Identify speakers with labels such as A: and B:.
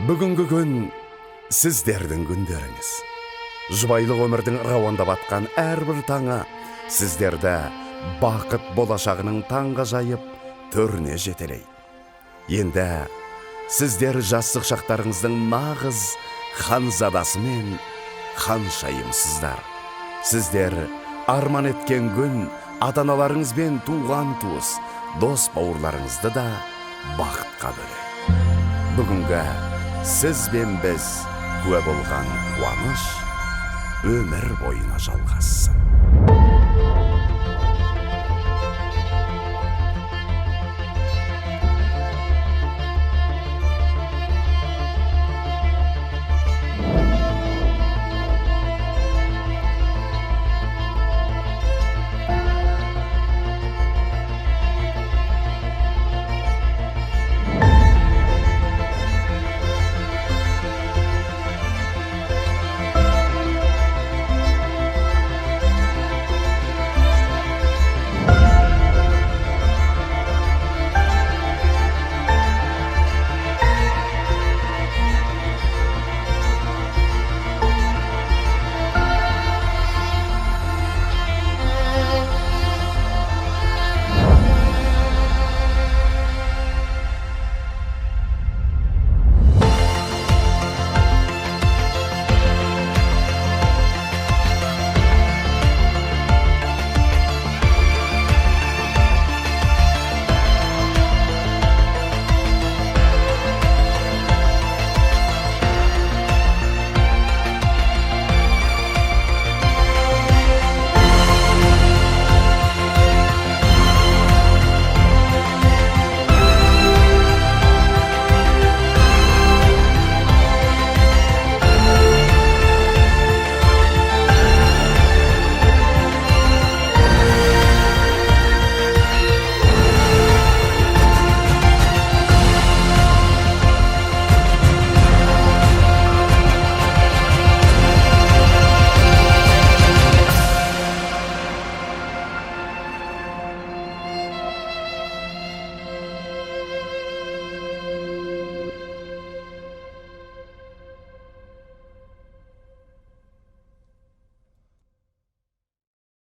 A: Бүгінгі күн сіздердің күндеріңіз. Жұбайлық өмірдің рауандап атқан әрбір таңы сіздерді бақыт болашағының таңға жайып төріне жетелей. Енді сіздер жастық шақтарыңыздың нағыз ханзадасы мен ханшайымсыздар. Сіздер арман еткен күн ата-аналарыңызбен туған туыс, дос бауырларыңызды да бақытқа бөле. Бүгінгі сіз бен біз куә болған қуаныш өмір бойына жалғассын.